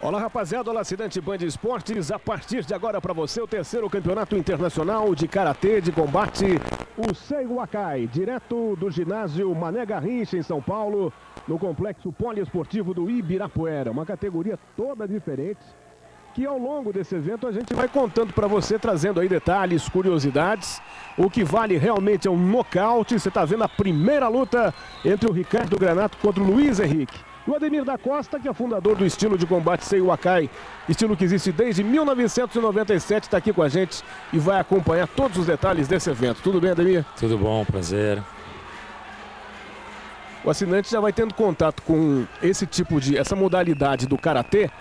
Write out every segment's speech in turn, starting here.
Olá, rapaziada, olá, assinante Band Esportes. A partir de agora para você o terceiro campeonato internacional de karatê de combate, o Seigo Akai, direto do ginásio Mané Garrincha em São Paulo, no complexo poliesportivo do Ibirapuera. Uma categoria toda diferente, que ao longo desse evento a gente vai contando para você, trazendo aí detalhes, curiosidades. O que vale realmente é um nocaute. Você está vendo a primeira luta entre o Ricardo Granato contra o Luiz Henrique. E o Ademir da Costa, que é fundador do estilo de combate Seigo Akai, estilo que existe desde 1997, está aqui com a gente e vai acompanhar todos os detalhes desse evento. Tudo bem, Ademir? Tudo bom, prazer. O assinante já vai tendo contato com essa modalidade do karatê.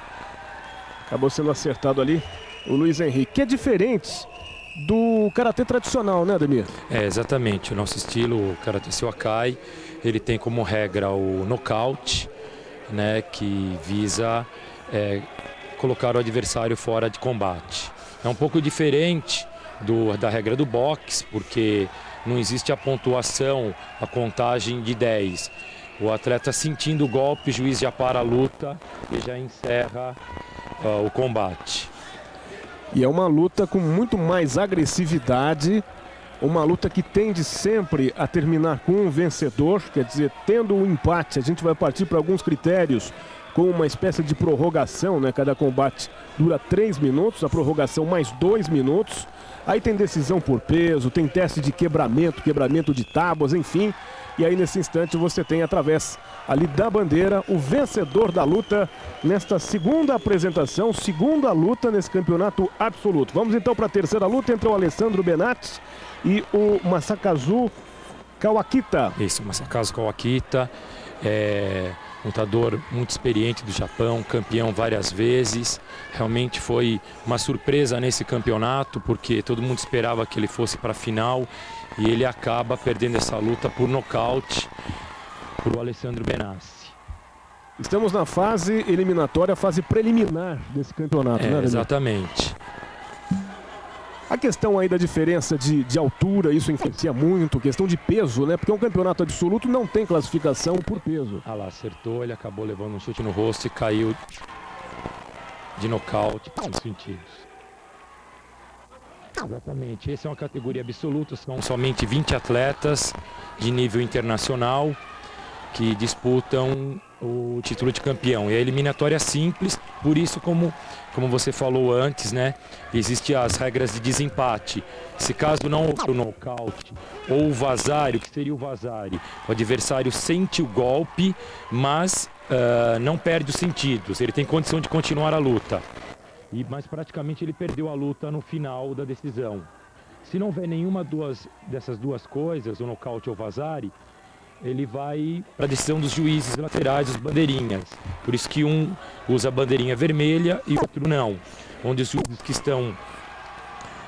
Acabou sendo acertado ali o Luiz Henrique, que é diferente do karatê tradicional, né, Ademir? É, exatamente. O nosso estilo, o karatê Seigo Akai, ele tem como regra o nocaute, né, que visa colocar o adversário fora de combate. É um pouco diferente da regra do boxe, porque não existe a pontuação, a contagem de 10. O atleta sentindo o golpe, o juiz já para a luta e já encerra o combate. E é uma luta com muito mais agressividade, uma luta que tende sempre a terminar com um vencedor, quer dizer, tendo um empate, a gente vai partir para alguns critérios, com uma espécie de prorrogação, né? Cada combate dura 3 minutos, a prorrogação mais 2 minutos. Aí tem decisão por peso, tem teste de quebramento de tábuas, enfim. E aí nesse instante você tem, através ali da bandeira, o vencedor da luta nesta segunda apresentação, segunda luta nesse campeonato absoluto. Vamos então para a terceira luta entre o Alessandro Benatti e o Masakazu Kawakita. Isso, Masakazu Kawakita, lutador muito experiente do Japão, campeão várias vezes. Realmente foi uma surpresa nesse campeonato, porque todo mundo esperava que ele fosse para a final e ele acaba perdendo essa luta por nocaute para o Alessandro Benatti. Estamos na fase eliminatória, fase preliminar desse campeonato, né, Ademir? Exatamente. A questão aí da diferença de altura, isso influencia muito, questão de peso, né? Porque um campeonato absoluto não tem classificação por peso. Ah lá, acertou, ele acabou levando um chute no rosto e caiu de nocaute nos sentidos. Exatamente, essa é uma categoria absoluta, são somente 20 atletas de nível internacional que disputam o título de campeão. E a eliminatória é simples, por isso, como você falou antes, né, existem as regras de desempate. Se caso não houver o nocaute ou o vazare, o que seria o vazare? O adversário sente o golpe, mas não perde os sentidos, ele tem condição de continuar a luta. Mas praticamente ele perdeu a luta no final da decisão. Se não houver nenhuma dessas duas coisas, o nocaute ou o vazare, ele vai para a decisão dos juízes laterais, os bandeirinhas. Por isso que um usa a bandeirinha vermelha e o outro não. Onde os juízes que estão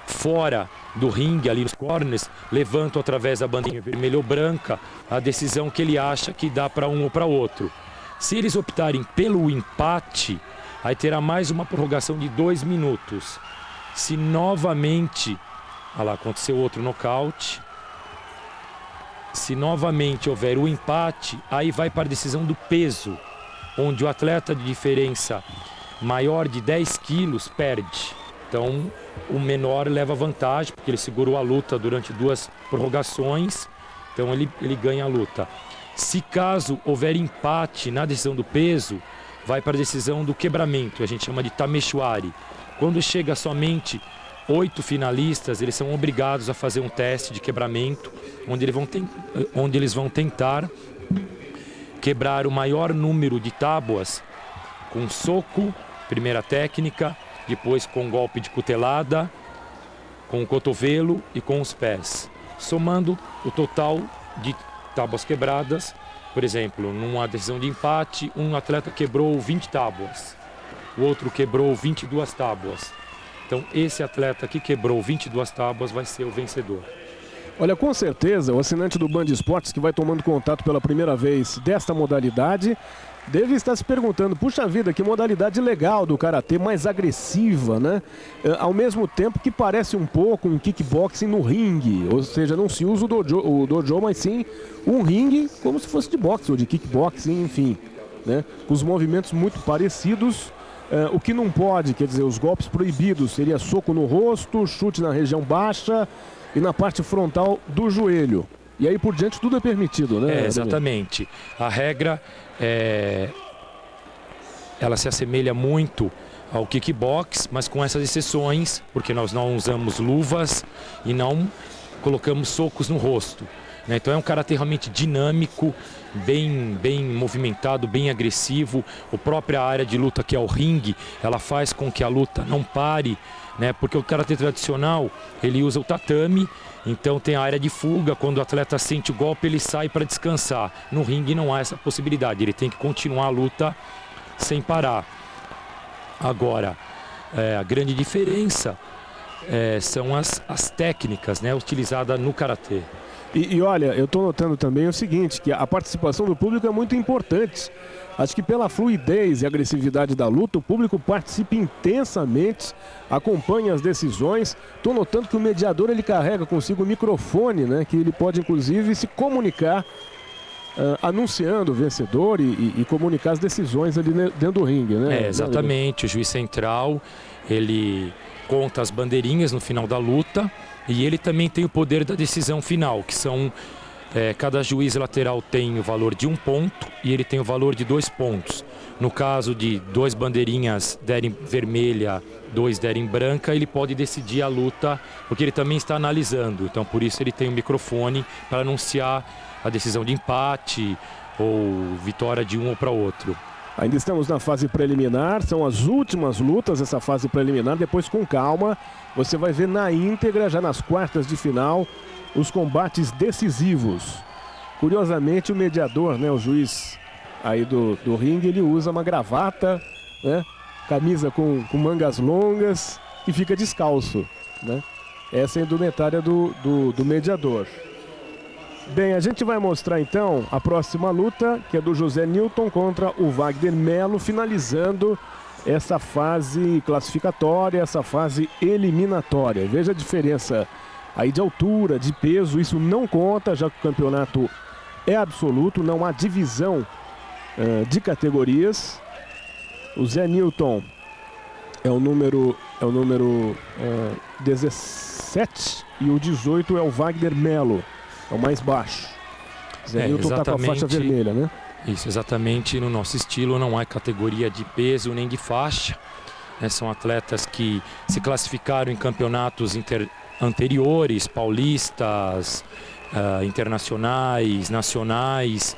fora do ringue, ali nos corners, levantam através da bandeirinha vermelha ou branca a decisão que ele acha que dá para um ou para outro. Se eles optarem pelo empate, aí terá mais uma prorrogação de 2 minutos. Se novamente, olha lá, aconteceu outro nocaute. Se novamente houver o empate, aí vai para a decisão do peso, onde o atleta de diferença maior de 10 quilos perde. Então, o menor leva vantagem, porque ele segurou a luta durante 2 prorrogações, então ele ganha a luta. Se caso houver empate na decisão do peso, vai para a decisão do quebramento, a gente chama de tameshuari. Quando chega somente 8 finalistas, eles são obrigados a fazer um teste de quebramento, onde eles vão tentar quebrar o maior número de tábuas com soco, primeira técnica, depois com golpe de cotelada, com o cotovelo e com os pés. Somando o total de tábuas quebradas, por exemplo, numa decisão de empate, um atleta quebrou 20 tábuas, o outro quebrou 22 tábuas. Então, esse atleta que quebrou 22 tábuas vai ser o vencedor. Olha, com certeza, o assinante do Band Esportes que vai tomando contato pela primeira vez desta modalidade deve estar se perguntando, puxa vida, que modalidade legal do karatê, mais agressiva, né? Ao mesmo tempo que parece um pouco um kickboxing no ringue, ou seja, não se usa o dojo, mas sim um ringue como se fosse de boxe ou de kickboxing, enfim, né? Os movimentos muito parecidos. O que não pode, quer dizer, os golpes proibidos seria soco no rosto, chute na região baixa e na parte frontal do joelho. E aí por diante tudo é permitido, né? Exatamente. A regra ela se assemelha muito ao kickbox, mas com essas exceções, porque nós não usamos luvas e não colocamos socos no rosto, né? Então é um karatê realmente dinâmico, bem movimentado, bem agressivo. A própria área de luta, que é o ringue, ela faz com que a luta não pare, né? Porque o karatê tradicional, ele usa o tatame, então tem a área de fuga. Quando o atleta sente o golpe, ele sai para descansar. No ringue não há essa possibilidade, ele tem que continuar a luta sem parar. Agora, a grande diferença são as técnicas, né, utilizadas no karatê. E olha, eu estou notando também o seguinte, que a participação do público é muito importante. Acho que pela fluidez e agressividade da luta, o público participa intensamente, acompanha as decisões. Estou notando que o mediador, ele carrega consigo o microfone, né, que ele pode inclusive se comunicar, anunciando o vencedor e comunicar as decisões ali dentro do ringue, né? Exatamente. O juiz central, ele conta as bandeirinhas no final da luta e ele também tem o poder da decisão final, que são... cada juiz lateral tem o valor de 1 ponto e ele tem o valor de 2 pontos. No caso de 2 bandeirinhas derem vermelha, 2 derem branca, ele pode decidir a luta, porque ele também está analisando. Então, por isso ele tem o microfone para anunciar a decisão de empate ou vitória de um ou para outro. Ainda estamos na fase preliminar, são as últimas lutas dessa fase preliminar. Depois, com calma, você vai ver na íntegra, já nas quartas de final, os combates decisivos. Curiosamente, o mediador, né, o juiz aí do ringue, ele usa uma gravata, né, camisa com mangas longas e fica descalço, né? Essa é a indumentária do mediador. Bem, a gente vai mostrar então a próxima luta, que é do José Newton contra o Wagner Melo, finalizando essa fase classificatória, essa fase eliminatória. Veja a diferença aí de altura, de peso, isso não conta, já que o campeonato é absoluto, não há divisão de categorias. O Zé Newton é o número 17 e o 18 é o Wagner Melo, é o mais baixo. Zé Newton está com a faixa vermelha, né? Isso, exatamente. No nosso estilo não há categoria de peso nem de faixa, né? São atletas que se classificaram em campeonatos anteriores, paulistas, internacionais, nacionais.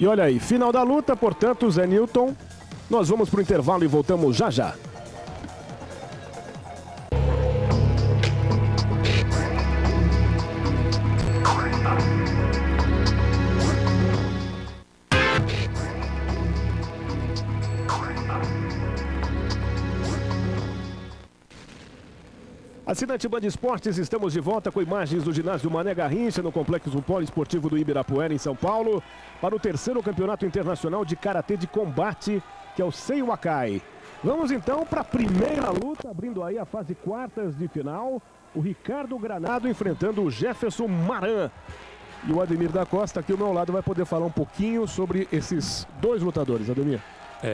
E olha aí, final da luta, portanto, Zé Newton. Nós vamos para o intervalo e voltamos já já. Assinante Band Esportes, estamos de volta com imagens do ginásio Mané Garrincha no Complexo Poliesportivo do Ibirapuera, em São Paulo, para o 3º Campeonato Internacional de Karatê de Combate, que é o Seiwakai. Vamos então para a primeira luta, abrindo aí a fase quartas de final, o Ricardo Granado enfrentando o Jefferson Maran. E o Ademir da Costa aqui ao meu lado vai poder falar um pouquinho sobre esses dois lutadores. Ademir.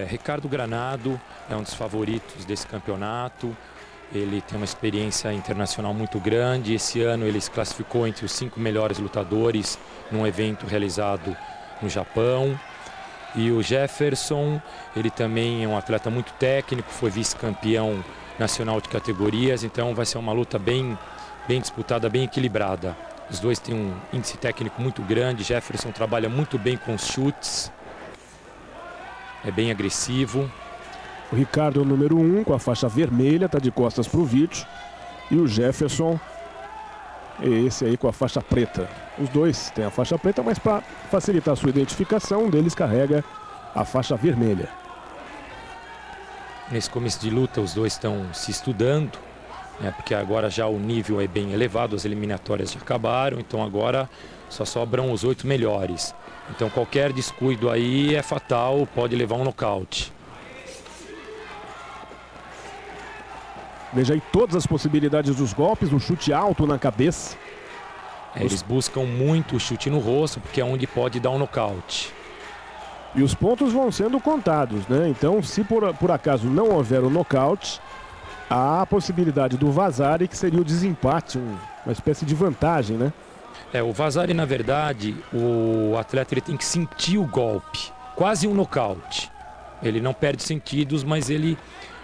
Ricardo Granado é um dos favoritos desse campeonato. Ele tem uma experiência internacional muito grande. Esse ano ele se classificou entre os 5 melhores lutadores num evento realizado no Japão. E o Jefferson, ele também é um atleta muito técnico, foi vice-campeão nacional de categorias, então vai ser uma luta bem disputada, bem equilibrada. Os dois têm um índice técnico muito grande. Jefferson trabalha muito bem com os chutes, é bem agressivo. O Ricardo é o número 1, com a faixa vermelha, está de costas para o vídeo. E o Jefferson é esse aí com a faixa preta. Os dois têm a faixa preta, mas para facilitar a sua identificação, um deles carrega a faixa vermelha. Nesse começo de luta, os dois estão se estudando, né, porque agora já o nível é bem elevado, as eliminatórias já acabaram, então agora só sobram os 8 melhores. Então qualquer descuido aí é fatal, pode levar um nocaute. Veja aí todas as possibilidades dos golpes, um chute alto na cabeça. Eles buscam muito o chute no rosto, porque é onde pode dar um nocaute. E os pontos vão sendo contados, né? Então, se por acaso não houver o nocaute, há a possibilidade do Vasari, que seria o desempate, uma espécie de vantagem, né? O Vasari, na verdade, o atleta ele tem que sentir o golpe, quase um nocaute. Ele não perde sentidos, mas ele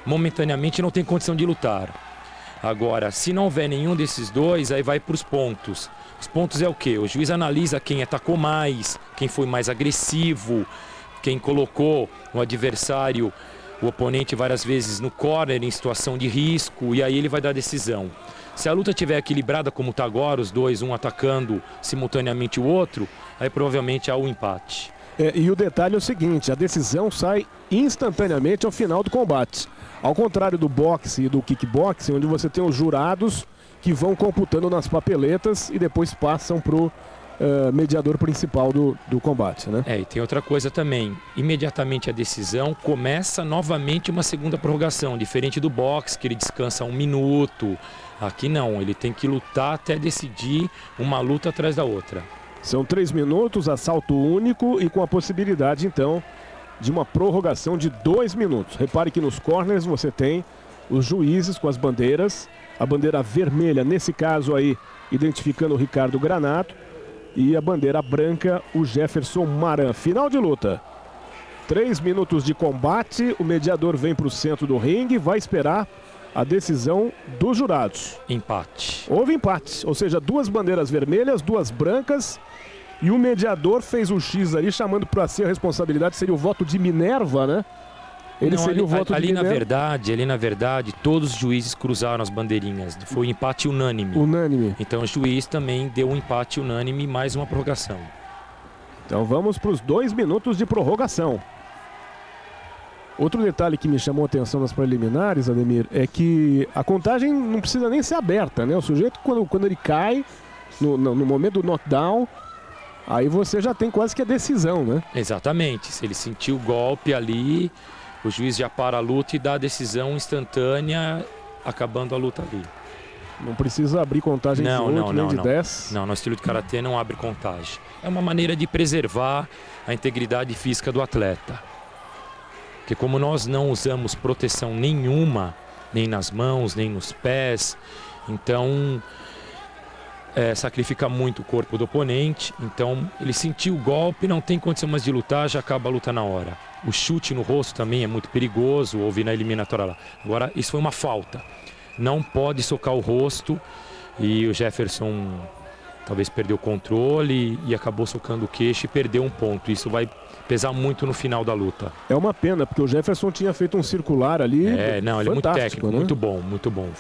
momentaneamente não tem condição de lutar. Agora, se não houver nenhum desses dois, aí vai para os pontos. Os pontos é o quê? O juiz analisa quem atacou mais, quem foi mais agressivo, quem colocou o adversário, o oponente várias vezes no corner em situação de risco, e aí ele vai dar a decisão. Se a luta estiver equilibrada como está agora, os dois, um atacando simultaneamente o outro, aí provavelmente há o empate. E o detalhe é o seguinte, a decisão sai instantaneamente ao final do combate. Ao contrário do boxe e do kickboxing, onde você tem os jurados que vão computando nas papeletas e depois passam para o mediador principal do combate, né? E tem outra coisa também. Imediatamente a decisão começa novamente uma segunda prorrogação, diferente do boxe, que ele descansa 1 minuto. Aqui não, ele tem que lutar até decidir uma luta atrás da outra. São 3 minutos, assalto único e com a possibilidade, então, de uma prorrogação de 2 minutos. Repare que nos corners você tem os juízes com as bandeiras. A bandeira vermelha, nesse caso aí, identificando o Ricardo Granato. E a bandeira branca, o Jefferson Maran. Final de luta. 3 minutos de combate. O mediador vem para o centro do ringue. Vai esperar a decisão dos jurados. Empate. Houve empate. Ou seja, 2 bandeiras vermelhas, 2 brancas. E o mediador fez um X ali, chamando para si a responsabilidade. Seria o voto de Minerva, né? Ele não, seria o voto ali de Minerva. Ali na verdade, todos os juízes cruzaram as bandeirinhas. Foi um empate unânime. Unânime. Então o juiz também deu um empate unânime e mais uma prorrogação. Então vamos para os 2 minutos de prorrogação. Outro detalhe que me chamou a atenção nas preliminares, Ademir, é que a contagem não precisa nem ser aberta, né? O sujeito, quando ele cai, no momento do knockdown, aí você já tem quase que a decisão, né? Exatamente. Se ele sentiu o golpe ali, o juiz já para a luta e dá a decisão instantânea, acabando a luta ali. Não precisa abrir contagem de 8, nem de 10? Não, no estilo de karatê não abre contagem. É uma maneira de preservar a integridade física do atleta. Porque como nós não usamos proteção nenhuma, nem nas mãos, nem nos pés, então sacrifica muito o corpo do oponente. Então ele sentiu o golpe, não tem condição mais de lutar, já acaba a luta na hora. O chute no rosto também é muito perigoso, houve na eliminatória lá. Agora, isso foi uma falta. Não pode socar o rosto e o Jefferson talvez perdeu o controle e acabou socando o queixo e perdeu um ponto. Isso vai pesar muito no final da luta. É uma pena, porque o Jefferson tinha feito um circular ali. Não, ele é muito técnico, né? Muito bom, muito bom.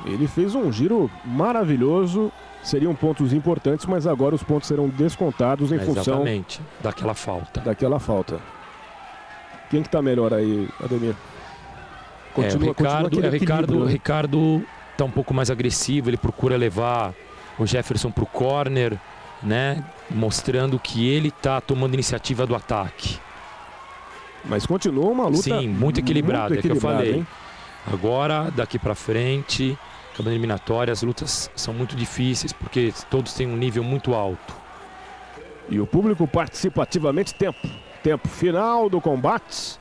Ele fez um giro maravilhoso. Seriam pontos importantes, mas agora os pontos serão descontados em função... Exatamente, daquela falta. Daquela falta. Quem que tá melhor aí, Ademir? O Ricardo tá um pouco mais agressivo, ele procura levar o Jefferson pro corner, né? Mostrando que ele tá tomando iniciativa do ataque. Mas continua uma luta... Sim, muito equilibrada, é que eu falei. Hein? Agora, daqui para frente... Acabando eliminatória, as lutas são muito difíceis porque todos têm um nível muito alto. E o público participa ativamente. Tempo final do combate.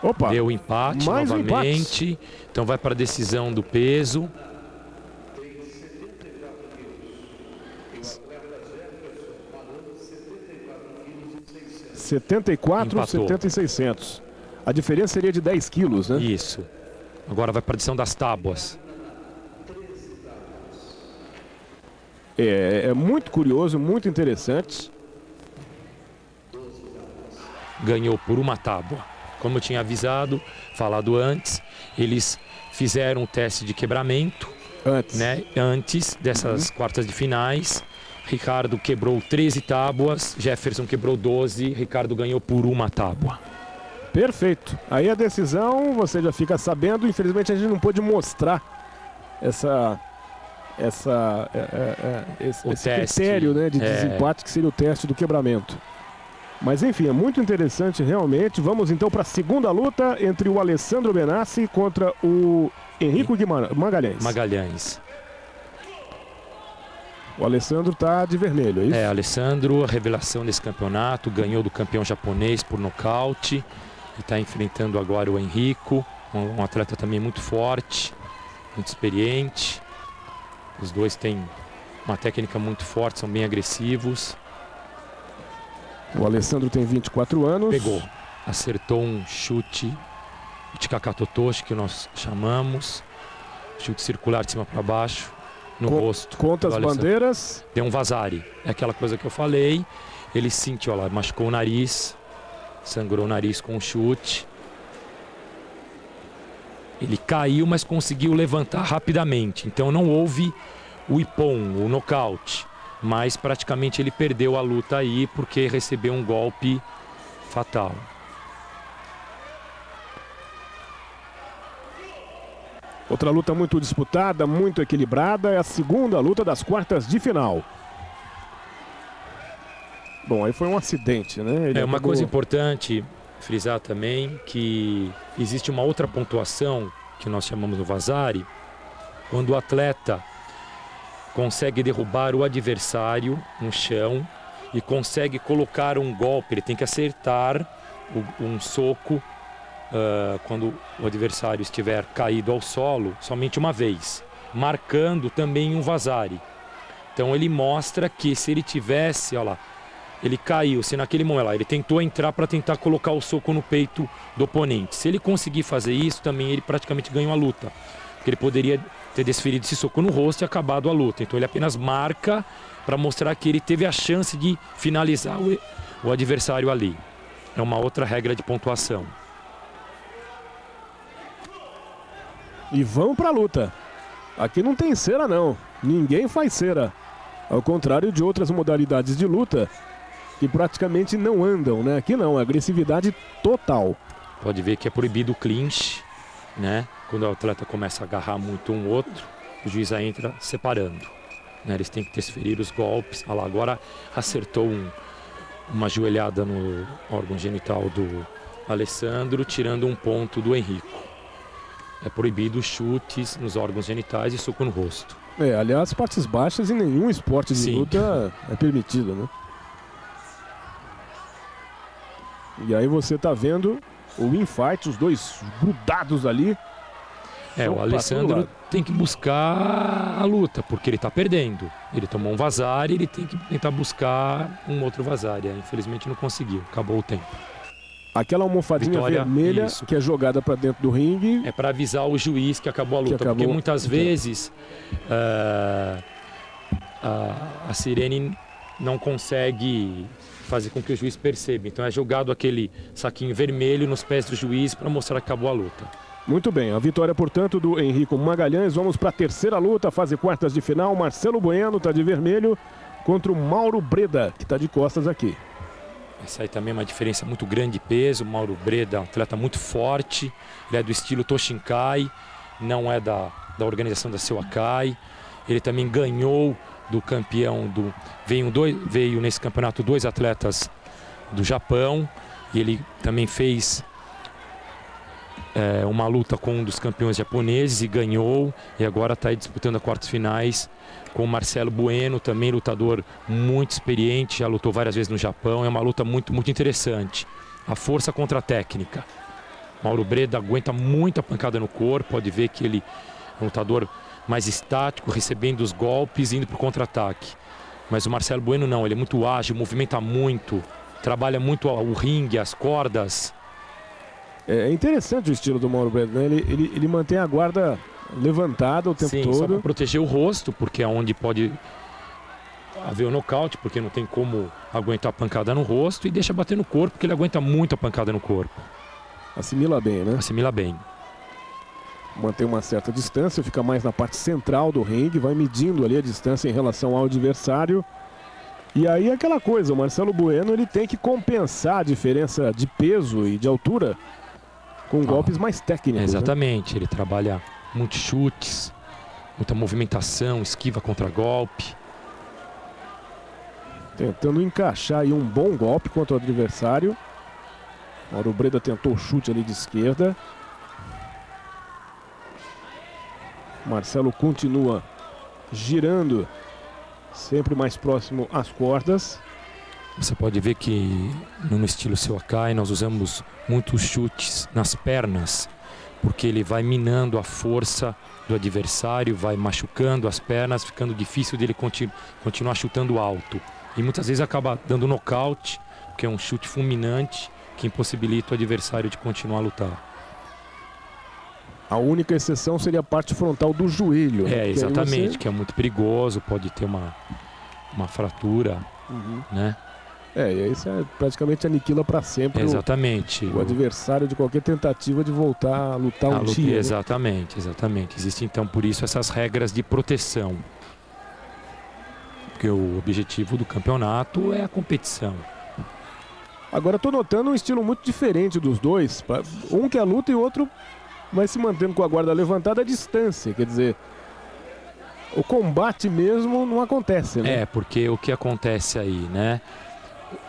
Opa! Deu empate mais novamente. Um empate. Então vai para a decisão do peso. (74, 70 e 600). A diferença seria de 10 quilos, né? Isso. Agora vai para a decisão das tábuas. É muito curioso, muito interessante. Ganhou por uma tábua. Como eu tinha falado antes, eles fizeram um teste de quebramento antes dessas quartas de finais. Ricardo quebrou 13 tábuas, Jefferson quebrou 12, Ricardo ganhou por uma tábua. Perfeito. Aí a decisão, você já fica sabendo. Infelizmente a gente não pôde mostrar esse critério, né, de desempate, que seria o teste do quebramento. Mas enfim, é muito interessante realmente. Vamos então para a segunda luta entre o Alessandro Benassi contra o Henrico Magalhães. O Alessandro tá de vermelho, é isso? Alessandro, a revelação desse campeonato, ganhou do campeão japonês por nocaute. E está enfrentando agora o Henrico, um atleta também muito forte, muito experiente. Os dois têm uma técnica muito forte, são bem agressivos. O Alessandro tem 24 anos. Pegou, acertou um chute de Kakatotoshi, que nós chamamos. Chute circular de cima para baixo, no rosto. Conta as bandeiras. Deu um vazare, é aquela coisa que eu falei. Ele sentiu, olha lá, machucou o nariz, sangrou o nariz com o chute. Ele caiu, mas conseguiu levantar rapidamente. Então não houve o ippon, o nocaute. Mas praticamente ele perdeu a luta aí porque recebeu um golpe fatal. Outra luta muito disputada, muito equilibrada, é a segunda luta das quartas de final. Bom, aí foi um acidente, né? Uma coisa importante frisar também, que existe uma outra pontuação que nós chamamos no vazare, quando o atleta consegue derrubar o adversário no chão e consegue colocar um golpe, ele tem que acertar um soco quando o adversário estiver caído ao solo somente uma vez, marcando também um vazare. Então ele mostra que se ele tivesse, olha lá, ele caiu, se naquele momento lá, ele tentou entrar para tentar colocar o soco no peito do oponente. Se ele conseguir fazer isso, também ele praticamente ganhou a luta. Porque ele poderia ter desferido esse soco no rosto e acabado a luta. Então ele apenas marca para mostrar que ele teve a chance de finalizar o adversário ali. É uma outra regra de pontuação. E vamos para a luta. Aqui não tem cera não, ninguém faz cera. Ao contrário de outras modalidades de luta que praticamente não andam, né? Aqui não, agressividade total. Pode ver que é proibido o clinch, né? Quando o atleta começa a agarrar muito um outro, o juiz já entra separando, né? Eles têm que desferir os golpes. Olha lá, agora acertou uma joelhada no órgão genital do Alessandro, tirando um ponto do Henrico. É proibido chutes nos órgãos genitais e soco no rosto. Aliás, partes baixas em nenhum esporte de luta é permitido, né? E aí você tá vendo o infight, os dois grudados ali. O Alessandro tem que buscar a luta, porque ele tá perdendo. Ele tomou um vazare, ele tem que tentar buscar um outro vazare. Infelizmente não conseguiu, acabou o tempo. Aquela almofadinha vermelha que é jogada para dentro do ringue. É para avisar o juiz que acabou a luta, porque muitas vezes a sirene não consegue fazer com que o juiz perceba. Então é jogado aquele saquinho vermelho nos pés do juiz para mostrar que acabou a luta. Muito bem, a vitória, portanto, do Henrico Magalhães. Vamos para a terceira luta, fase quartas de final. Marcelo Bueno está de vermelho contra o Mauro Breda, que está de costas aqui. Essa aí também é uma diferença muito grande de peso. O Mauro Breda é um atleta muito forte. Ele é do estilo Toshinkai, não é da organização da Seiwakai. Ele também ganhou do campeão do... Veio nesse campeonato 2 atletas do Japão. E ele também fez uma luta com um dos campeões japoneses e ganhou. E agora está aí disputando as quartas finais com o Marcelo Bueno, também lutador muito experiente, já lutou várias vezes no Japão. É uma luta muito, muito interessante. A força contra a técnica. Mauro Breda aguenta muita pancada no corpo, pode ver que ele é um lutador mais estático, recebendo os golpes e indo para o contra-ataque. Mas o Marcelo Bueno não, ele é muito ágil, movimenta muito, trabalha muito o ringue, as cordas. É interessante o estilo do Mauro Breda, né? Ele mantém a guarda levantada o tempo todo. Só para proteger o rosto, porque é onde pode haver o nocaute, porque não tem como aguentar a pancada no rosto, e deixa bater no corpo, porque ele aguenta muito a pancada no corpo. Assimila bem, né? Assimila bem. Mantém uma certa distância, fica mais na parte central do ringue, vai medindo ali a distância em relação ao adversário. E aí aquela coisa, o Marcelo Bueno ele tem que compensar a diferença de peso e de altura com golpes mais técnicos. Exatamente, né? Ele trabalha muitos chutes, muita movimentação, esquiva contra golpe. Tentando encaixar aí um bom golpe contra o adversário. Mauro Breda tentou o chute ali de esquerda. Marcelo continua girando sempre mais próximo às cordas. Você pode ver que no estilo Seokai nós usamos muitos chutes nas pernas, porque ele vai minando a força do adversário, vai machucando as pernas, ficando difícil dele continuar chutando alto. E muitas vezes acaba dando nocaute, que é um chute fulminante que impossibilita o adversário de continuar a lutar. A única exceção seria a parte frontal do joelho. É, exatamente, que é muito perigoso, pode ter uma fratura, né? E aí você praticamente aniquila para sempre exatamente. O adversário de qualquer tentativa de voltar a lutar um dia. Exatamente, exatamente. Existem então por isso essas regras de proteção. Porque o objetivo do campeonato é a competição. Agora estou notando um estilo muito diferente dos dois. Um que é luta e o outro vai se mantendo com a guarda levantada à distância. Quer dizer, o combate mesmo não acontece, né? É, porque o que acontece aí, né?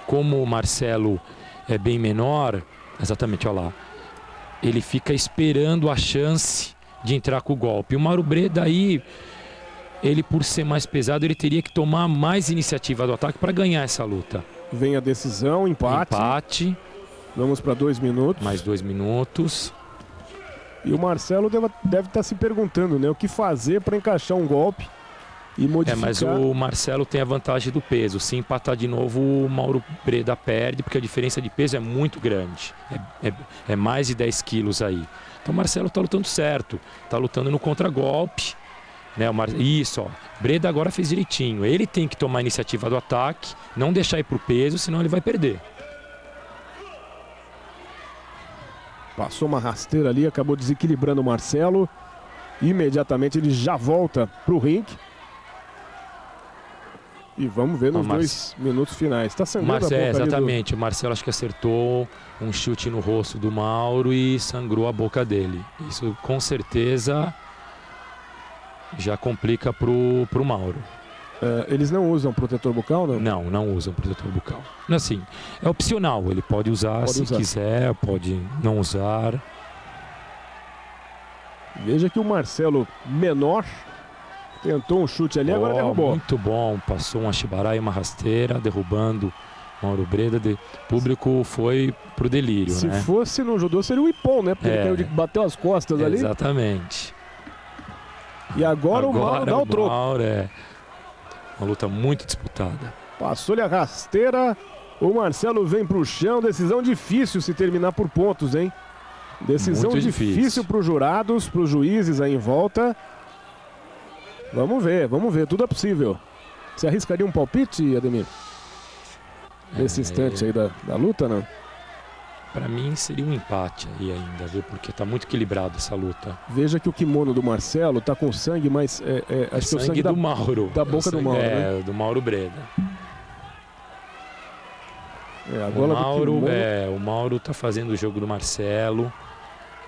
Como o Marcelo é bem menor, exatamente, olha lá, ele fica esperando a chance de entrar com o golpe. O Mauro Breda aí, ele por ser mais pesado, ele teria que tomar mais iniciativa do ataque para ganhar essa luta. Vem a decisão, empate. Vamos para 2 minutos. Mais 2 minutos. E o Marcelo deve estar se perguntando, né, o que fazer para encaixar um golpe e modificar. Mas o Marcelo tem a vantagem do peso. Se empatar de novo, o Mauro Breda perde, porque a diferença de peso é muito grande. É mais de 10 quilos aí. Então o Marcelo está lutando certo. Está lutando no contragolpe. Né, isso, ó. Breda agora fez direitinho. Ele tem que tomar a iniciativa do ataque, não deixar ir para o peso, senão ele vai perder. Passou uma rasteira ali, acabou desequilibrando o Marcelo. Imediatamente ele já volta para o ringue. E vamos ver nos 2 minutos finais. Está sangrando a boca exatamente. O Marcelo acho que acertou um chute no rosto do Mauro e sangrou a boca dele. Isso com certeza já complica pro Mauro. Eles não usam protetor bucal, não? Não usam protetor bucal. Assim, é opcional. Ele pode usar se quiser, pode não usar. Veja que o Marcelo menor tentou um chute ali, agora derrubou. Muito bom, passou um Ashibara e uma rasteira, derrubando Mauro Breda. O público foi pro delírio, Se né? fosse no judô seria o Ippon, né? Porque ele bateu as costas ali. Exatamente. E agora o Mauro dá o troco. Mauro uma luta muito disputada. Passou-lhe a rasteira, o Marcelo vem pro chão, decisão difícil se terminar por pontos, hein? Decisão muito difícil para os jurados, para os juízes aí em volta. Vamos ver, tudo é possível. Você arriscaria um palpite, Ademir? Nesse instante aí da luta, não? Para mim seria um empate aí ainda, viu? Porque tá muito equilibrado essa luta. Veja que o kimono do Marcelo tá com sangue, mas acho que é o sangue do Mauro. Da boca do Mauro, né? Do Mauro Breda. Agora o Mauro tá fazendo o jogo do Marcelo,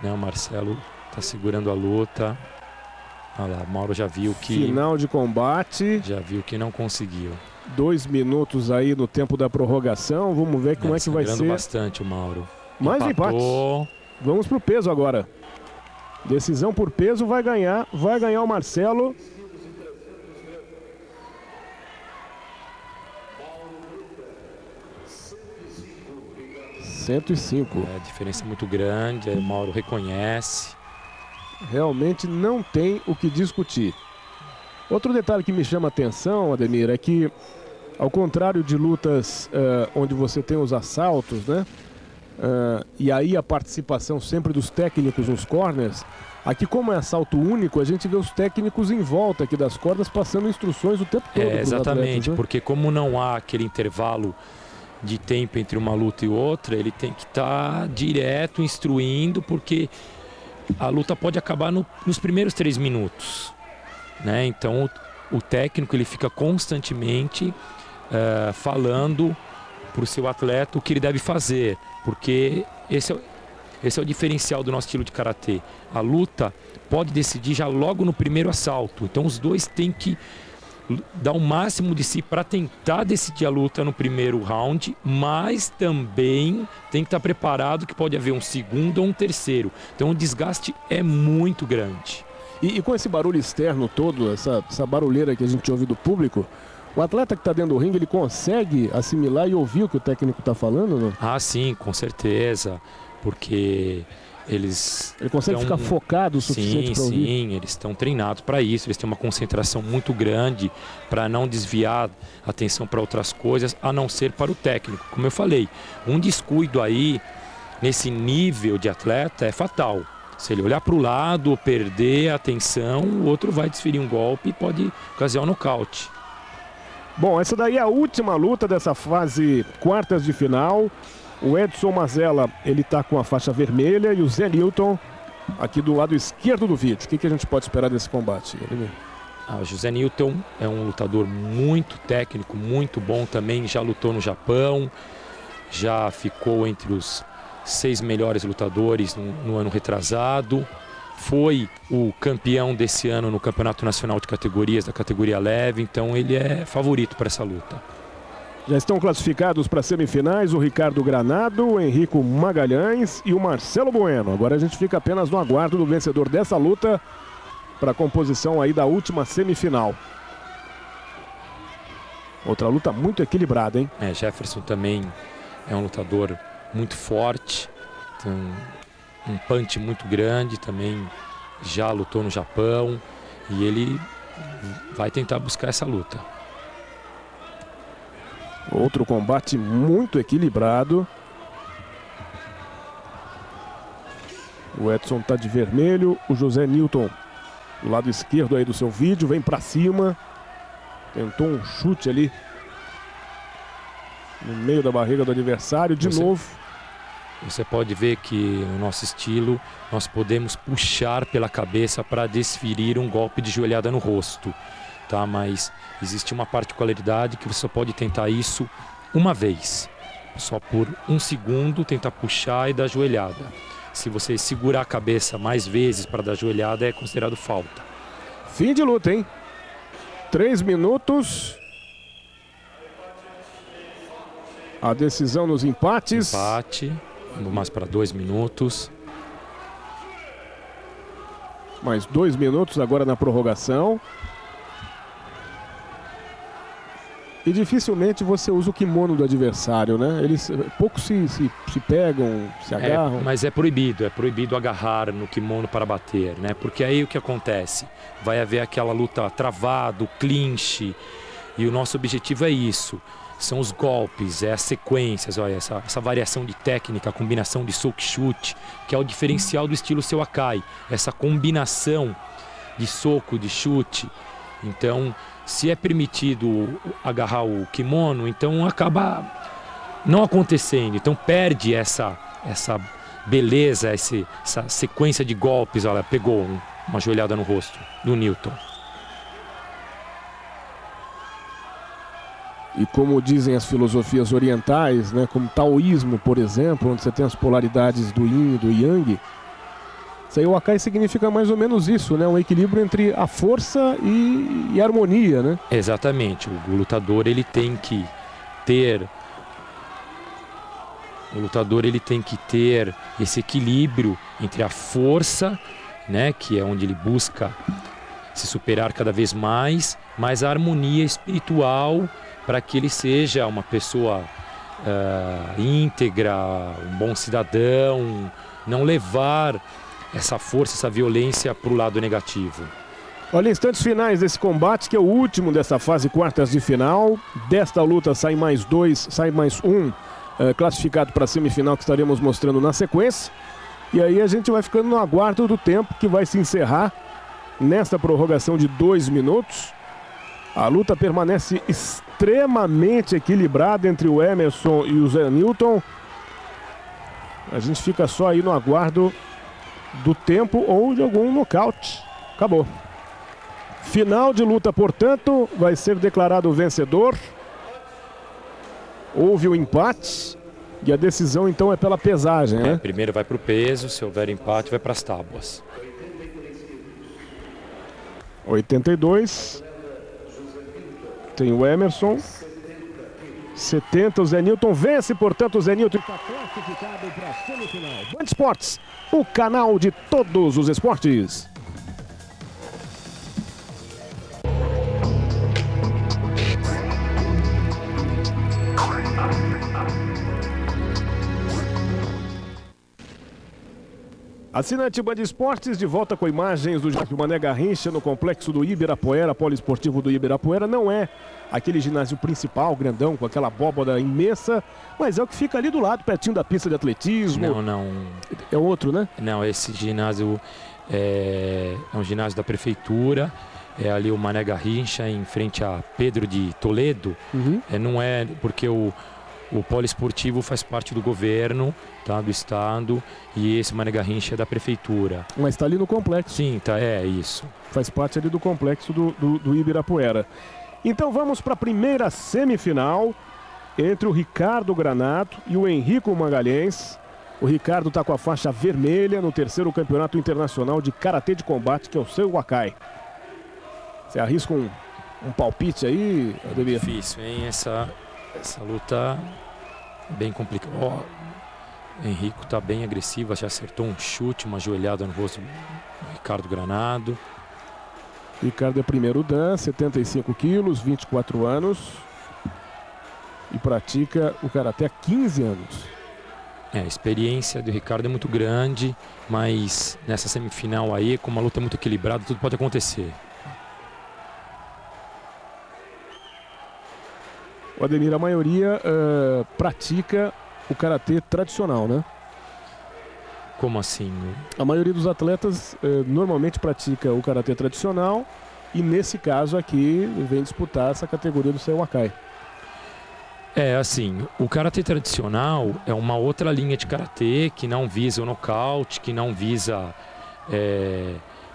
né? O Marcelo tá segurando a luta. Olha lá, o Mauro já viu que... Final de combate. Já viu que não conseguiu. 2 minutos aí no tempo da prorrogação. Vamos ver como é que vai ser. Bastante o Mauro. Mais empates. Vamos pro peso agora. Decisão por peso, vai ganhar o Marcelo. ...105. A diferença é muito grande, o Mauro reconhece. Realmente não tem o que discutir. Outro detalhe que me chama a atenção, Ademir, é que, ao contrário de lutas onde você tem os assaltos, né? E aí a participação sempre dos técnicos nos corners, aqui como é assalto único, a gente vê os técnicos em volta aqui das cordas passando instruções o tempo todo. Exatamente, atletas, né? Porque como não há aquele intervalo de tempo entre uma luta e outra, ele tem que estar direto instruindo, porque a luta pode acabar nos primeiros 3 minutos. Né? Então o técnico ele fica constantemente falando para o seu atleta o que ele deve fazer, porque esse é o diferencial do nosso estilo de karatê. A luta pode decidir já logo no primeiro assalto, então os dois têm que dar o máximo de si para tentar decidir a luta no primeiro round, mas também tem que estar preparado que pode haver um segundo ou um terceiro, então o desgaste é muito grande. E com esse barulho externo todo, essa barulheira que a gente ouve do público, O atleta que está dentro do ringue, ele consegue assimilar e ouvir o que o técnico está falando, não? Ah, sim, com certeza, porque ele consegue ficar focado o suficiente para ouvir? Sim, eles estão treinados para isso, eles têm uma concentração muito grande para não desviar a atenção para outras coisas, a não ser para o técnico. Como eu falei, um descuido aí, nesse nível de atleta, é fatal. Se ele olhar para o lado ou perder a atenção, o outro vai desferir um golpe e pode ocasionar um nocaute. Bom, essa daí é a última luta dessa fase quartas de final. O Edson Mazella, ele tá com a faixa vermelha e o Zé Newton aqui do lado esquerdo do vídeo. O que a gente pode esperar desse combate? O José Newton é um lutador muito técnico, muito bom também. Já lutou no Japão, já ficou entre os 6 melhores lutadores no ano retrasado. Foi o campeão desse ano no Campeonato Nacional de Categorias, da categoria leve. Então ele é favorito para essa luta. Já estão classificados para as semifinais o Ricardo Granado, o Henrico Magalhães e o Marcelo Bueno. Agora a gente fica apenas no aguardo do vencedor dessa luta para a composição aí da última semifinal. Outra luta muito equilibrada, hein? Jefferson também é um lutador muito forte, tem um punch muito grande, também já lutou no Japão e ele vai tentar buscar essa luta. Outro combate muito equilibrado. O Edson tá de vermelho, o José Newton do lado esquerdo aí do seu vídeo, vem para cima. Tentou um chute ali no meio da barriga do adversário, de novo. Você pode ver que no nosso estilo nós podemos puxar pela cabeça para desferir um golpe de joelhada no rosto. Tá, mas existe uma particularidade que você só pode tentar isso uma vez. Só por 1 segundo tentar puxar e dar joelhada. Se você segurar a cabeça mais vezes para dar joelhada, é considerado falta. Fim de luta, hein? 3 minutos. A decisão nos empates. Empate. Vamos mais para 2 minutos. Mais 2 minutos agora na prorrogação. E dificilmente você usa o kimono do adversário, né? Eles poucos se pegam, se agarram. Mas é proibido agarrar no kimono para bater, né? Porque aí o que acontece? Vai haver aquela luta travado, clinch, e o nosso objetivo é isso. São os golpes, as sequências, olha, essa variação de técnica, a combinação de soco e chute, que é o diferencial do estilo Seu Akai. Essa combinação de soco, de chute. Então, se é permitido agarrar o kimono, então acaba não acontecendo. Então perde essa beleza, essa sequência de golpes. Olha, pegou uma joelhada no rosto do Newton. E como dizem as filosofias orientais, né, como taoísmo, por exemplo, onde você tem as polaridades do yin e do yang, Seu Akai significa mais ou menos isso, né? Um equilíbrio entre a força e a harmonia, né? Exatamente. O lutador ele tem que ter esse equilíbrio entre a força, né, que é onde ele busca se superar cada vez mais, mas a harmonia espiritual para que ele seja uma pessoa íntegra, um bom cidadão, não levar essa força, essa violência para o lado negativo. Olha, instantes finais desse combate, que é o último dessa fase quartas de final. Desta luta sai mais 2, sai mais um classificado para a semifinal que estaremos mostrando na sequência. E aí a gente vai ficando no aguardo do tempo que vai se encerrar nesta prorrogação de 2 minutos. A luta permanece extremamente equilibrada entre o Emerson e o Zé Newton. A gente fica só aí no aguardo do tempo ou de algum nocaute. Acabou. Final de luta, portanto, vai ser declarado o vencedor. Houve o empate e a decisão então é pela pesagem, né? Primeiro vai para o peso, se houver empate vai para as tábuas. 82. Tem o Emerson. 70, o Zé Newton vence, portanto o Zé Newton está classificado para a semifinal. Band Esportes, o canal de todos os esportes. Assinante Band Esportes, de volta com imagens do ginásio Mané Garrincha no complexo do Ibirapuera, poliesportivo do Ibirapuera. Não é aquele ginásio principal, grandão, com aquela abóbada imensa, mas é o que fica ali do lado, pertinho da pista de atletismo. Não. É outro, né? Não, esse ginásio é um ginásio da prefeitura. É ali o Mané Garrincha, em frente a Pedro de Toledo. Não é porque o poliesportivo faz parte do governo, tá, do estado, e esse Mané Garrincha é da prefeitura. Mas está ali no complexo. Sim, tá, é isso. Faz parte ali do complexo do Ibirapuera. Então vamos para a primeira semifinal entre o Ricardo Granato e o Henrico Magalhães. O Ricardo está com a faixa vermelha no terceiro campeonato internacional de karatê de combate, que é o Seiwa Wakai. Você arrisca um palpite aí, Ademir? Difícil, hein? Essa luta bem complicada. O Henrico tá bem agressivo, já acertou um chute, uma joelhada no rosto do Ricardo Granado. Ricardo é primeiro dan, 75 quilos, 24 anos. E pratica o karatê há 15 anos. A experiência do Ricardo é muito grande, mas nessa semifinal aí, com uma luta muito equilibrada, tudo pode acontecer. O Ademir, a maioria pratica o karatê tradicional, né? Como assim? A maioria dos atletas normalmente pratica o karatê tradicional e nesse caso aqui vem disputar essa categoria do Seiwa Wakai. É assim, o karatê tradicional é uma outra linha de karatê que não visa o nocaute, que não visa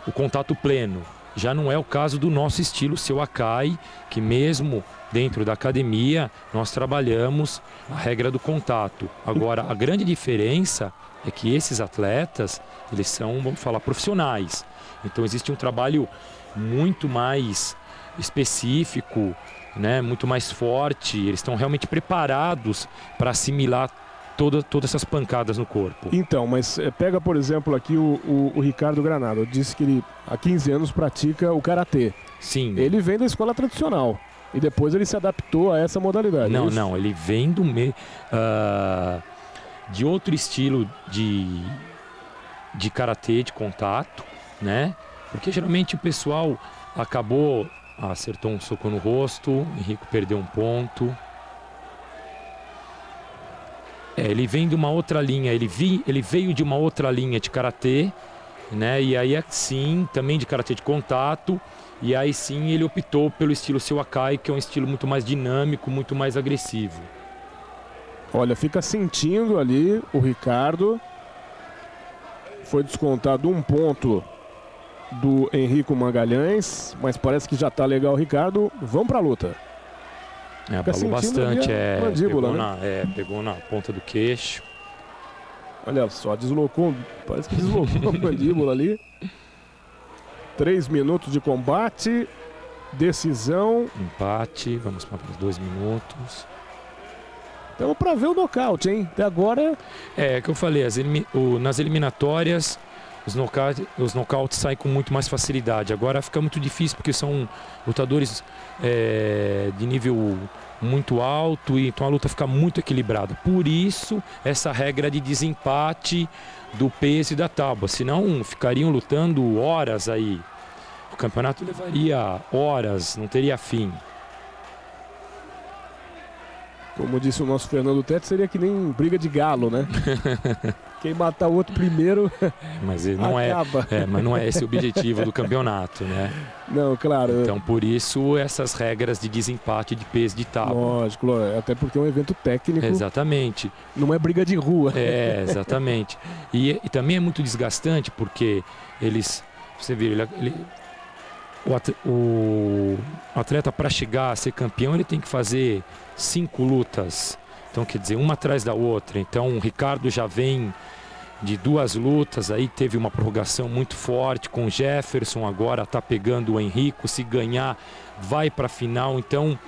o contato pleno. Já não é o caso do nosso estilo Seiwa Wakai, que mesmo dentro da academia nós trabalhamos a regra do contato. Agora, a grande diferença é que esses atletas, eles são, vamos falar, profissionais. Então existe um trabalho muito mais específico, né, muito mais forte. Eles estão realmente preparados para assimilar todas essas pancadas no corpo. Então, mas pega, por exemplo, aqui o Ricardo Granado. Disse que ele há 15 anos pratica o karatê. Sim. Ele vem da escola tradicional e depois ele se adaptou a essa modalidade. Não, ele vem de outro estilo de karatê de contato, né? Porque geralmente o pessoal acertou um soco no rosto, o Henrico perdeu um ponto. Ele vem de uma outra linha, ele veio de uma outra linha de karatê, né? E aí sim, também de karatê de contato, e aí sim ele optou pelo estilo Seiwa Wakai, que é um estilo muito mais dinâmico, muito mais agressivo. Olha, fica sentindo ali o Ricardo. Foi descontado um ponto do Henrico Magalhães, mas parece que já tá legal o Ricardo. Vamos pra luta. Abalou bastante, mandíbula, pegou na ponta do queixo. Olha só, deslocou, parece que deslocou a mandíbula ali. 3 minutos de combate, decisão. Empate, vamos para os 2 minutos. Estamos para ver o nocaute, hein? Até agora... que eu falei, nas eliminatórias, os nocautes saem com muito mais facilidade. Agora fica muito difícil, porque são lutadores de nível muito alto, e então a luta fica muito equilibrada. Por isso, essa regra de desempate do peso e da tábua. Senão, ficariam lutando horas aí. O campeonato levaria horas, não teria fim. Como disse o nosso Fernando Tete, seria que nem briga de galo, né? Quem matar o outro primeiro mas não acaba. Mas não é esse o objetivo do campeonato, né? Não, claro. Então, por isso, essas regras de desempate de peso de tábua. Lógico, até porque é um evento técnico. Exatamente. Não é briga de rua. Exatamente. E também é muito desgastante, porque você vê, o atleta, para chegar a ser campeão, ele tem que fazer 5 lutas. Então, quer dizer, uma atrás da outra. Então, o Ricardo já vem de 2 lutas, aí teve uma prorrogação muito forte com o Jefferson, agora está pegando o Henrico, se ganhar, vai para a final. Então,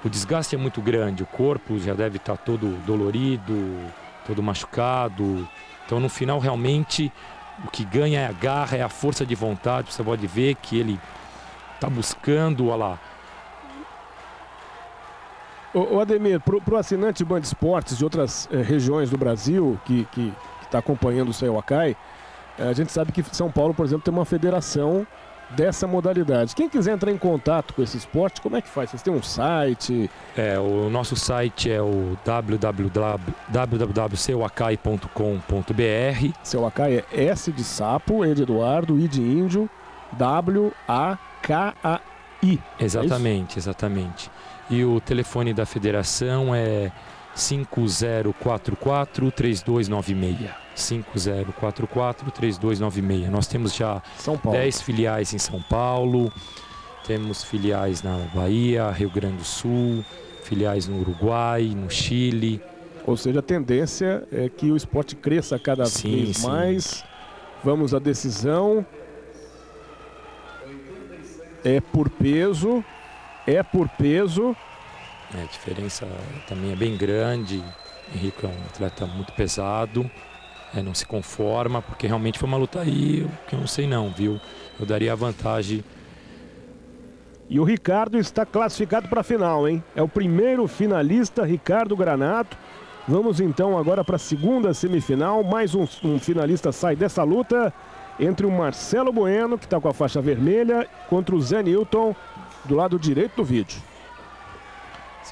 o desgaste é muito grande, o corpo já deve estar todo dolorido, todo machucado. Então, no final, realmente, o que ganha é a garra, é a força de vontade. Você pode ver que ele está buscando, olha lá. O Ademir, para o assinante Band Esportes de outras regiões do Brasil que está acompanhando o Seiwa Wakai, A gente sabe que São Paulo, por exemplo, tem uma federação dessa modalidade. Quem quiser entrar em contato com esse esporte, como é que faz? Vocês têm um site? O nosso site é o www.seuacai.com.br. Seu Acai é S de sapo, E de Eduardo, I de índio, W-A-K-A-I. Exatamente, exatamente. E o telefone da federação é 5044-3296. 5044-3296. Nós temos já 10 filiais em São Paulo, temos filiais na Bahia, Rio Grande do Sul, filiais no Uruguai, no Chile. Ou seja, a tendência é que o esporte cresça cada vez mais. Vamos à decisão. É por peso. A diferença também é bem grande. Henrique é um atleta muito pesado. Não se conforma, porque realmente foi uma luta aí que eu não sei não, viu? Eu daria a vantagem. E o Ricardo está classificado para a final, hein? É o primeiro finalista, Ricardo Granato. Vamos então agora para a segunda semifinal. Mais um finalista sai dessa luta entre o Marcelo Bueno, que está com a faixa vermelha, contra o Zé Newton, do lado direito do vídeo.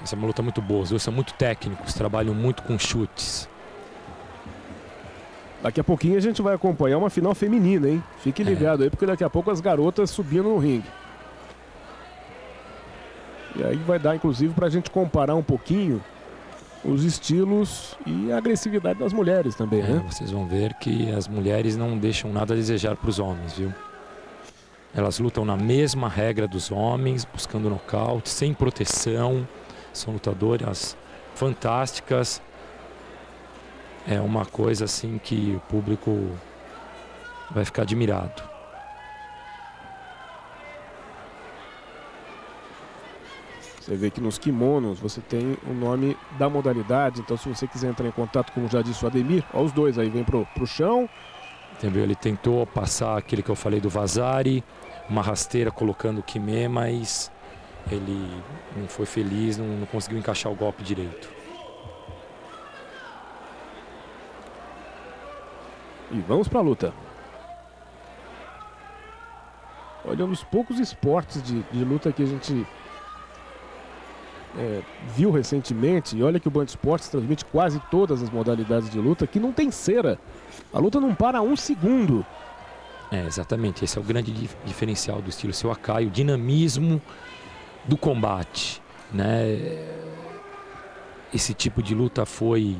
Essa é uma luta muito boa, os dois são muito técnicos, trabalham muito com chutes. Daqui a pouquinho a gente vai acompanhar uma final feminina, hein? Fique ligado aí, porque daqui a pouco as garotas subindo no ringue. E aí vai dar, inclusive, para a gente comparar um pouquinho os estilos e a agressividade das mulheres também, né? Vocês vão ver que as mulheres não deixam nada a desejar para os homens, viu? Elas lutam na mesma regra dos homens, buscando nocaute, sem proteção. São lutadoras fantásticas. É uma coisa assim que o público vai ficar admirado. Você vê que nos kimonos você tem o nome da modalidade, então se você quiser entrar em contato, como já disse o Ademir, ó, os dois aí vem pro chão. Entendeu? Ele tentou passar aquele que eu falei do Vazari, uma rasteira colocando o Kime, mas ele não foi feliz, não conseguiu encaixar o golpe direito. E vamos para a luta. Olha, um dos poucos esportes de luta que a gente viu recentemente, e olha que o Band Esportes transmite quase todas as modalidades de luta, que não tem cera. A luta não para um segundo. Exatamente, esse é o grande diferencial do estilo Seu Acai, o dinamismo do combate, né? Esse tipo de luta foi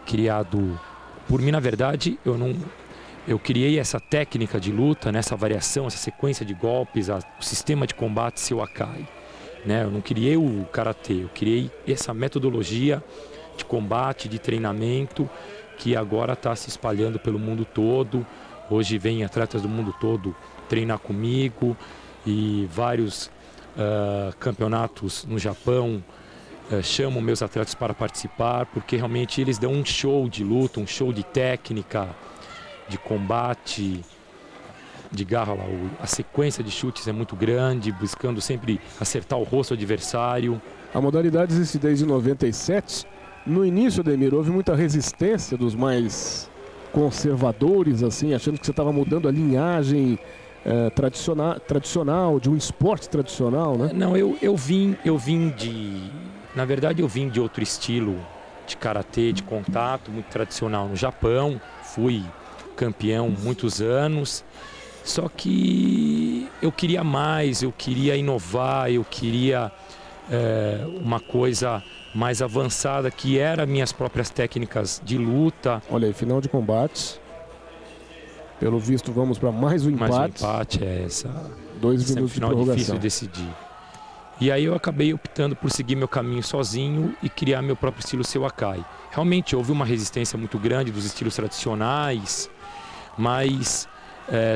criado por mim, na verdade. Eu criei essa técnica de luta, né, essa variação, essa sequência de golpes, o sistema de combate Seu Acai, né? Eu não criei o karatê, eu criei essa metodologia de combate, de treinamento, que agora está se espalhando pelo mundo todo. Hoje vem atletas do mundo todo treinar comigo, e vários campeonatos no Japão chamam meus atletas para participar, porque realmente eles dão um show de luta, um show de técnica, de combate, de garra lá. A sequência de chutes é muito grande, buscando sempre acertar o rosto do adversário. A modalidade existe desde 97. No início, Ademir, houve muita resistência dos mais conservadores, assim, achando que você estava mudando a linhagem tradicional, de um esporte tradicional, né? Não, eu vim de... Na verdade, eu vim de outro estilo de karatê, de contato, muito tradicional no Japão. Fui campeão muitos anos. Só que eu queria mais, eu queria inovar, eu queria uma coisa mais avançada, que era minhas próprias técnicas de luta. Olha aí, final de combate. Pelo visto, vamos para mais um empate. Mais um empate, 2 minutos de prorrogação. Difícil de decidir. E aí eu acabei optando por seguir meu caminho sozinho e criar meu próprio estilo Seu Acai. Realmente houve uma resistência muito grande dos estilos tradicionais, mas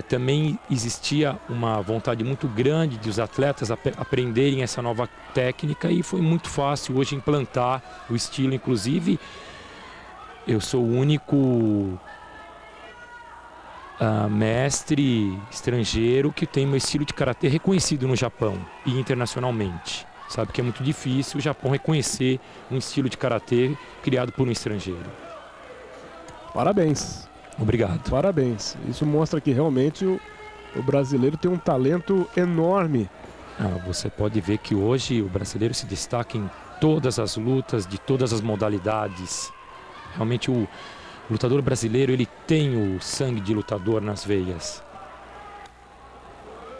também existia uma vontade muito grande de os atletas aprenderem essa nova técnica, e foi muito fácil hoje implantar o estilo. Inclusive, eu sou o único mestre estrangeiro que tem meu estilo de karatê reconhecido no Japão e internacionalmente. Sabe que é muito difícil o Japão reconhecer um estilo de karatê criado por um estrangeiro. Parabéns. Obrigado. Parabéns. Isso mostra que realmente o brasileiro tem um talento enorme. Você pode ver que hoje o brasileiro se destaca em todas as lutas, de todas as modalidades. Realmente o lutador brasileiro, ele tem o sangue de lutador nas veias.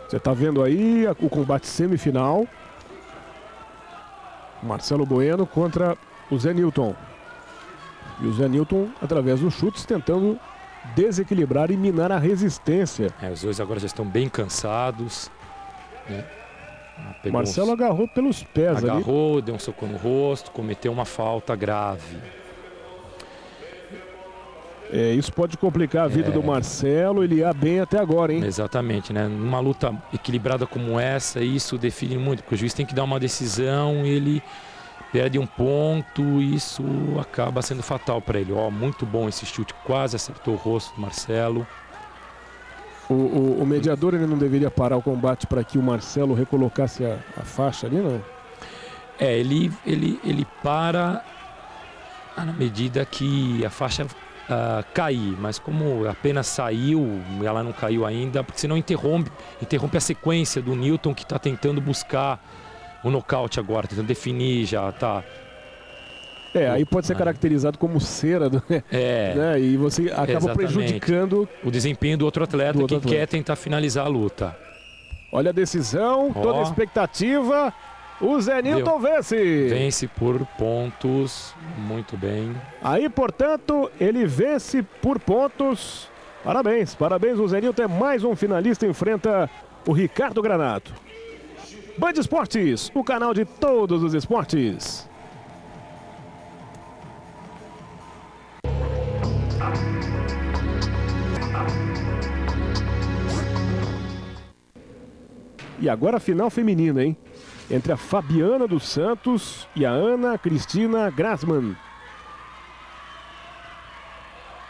Você está vendo aí o combate semifinal. Marcelo Bueno contra o Zé Newton. E o Zé Newton, através dos chutes, tentando desequilibrar e minar a resistência. Os dois agora já estão bem cansados, né? Marcelo agarrou pelos pés ali. Agarrou, deu um soco no rosto, cometeu uma falta grave. Isso pode complicar a vida do Marcelo. Ele ia bem até agora, hein? Exatamente, né? Numa luta equilibrada como essa, isso define muito, porque o juiz tem que dar uma decisão, ele perde um ponto, e isso acaba sendo fatal para ele. Muito bom esse chute, quase acertou o rosto do Marcelo. O mediador, ele não deveria parar o combate para que o Marcelo recolocasse a faixa ali, não? Ele para na medida que a faixa cair, mas como apenas saiu, ela não caiu ainda, porque senão interrompe a sequência do Newton, que está tentando buscar o nocaute agora, tentando definir, já tá. Aí pode ser caracterizado como cera, né? E você acaba prejudicando o desempenho do outro atleta que quer tentar finalizar a luta. Olha a decisão, toda a expectativa. O Zé Newton vence. Vence por pontos, muito bem. Aí, portanto, ele vence por pontos. Parabéns, o Zé Newton é mais um finalista, enfrenta o Ricardo Granato. Band Esportes, o canal de todos os esportes. E agora a final feminina, hein? Entre a Fabiana dos Santos e a Ana Cristina Grassmann.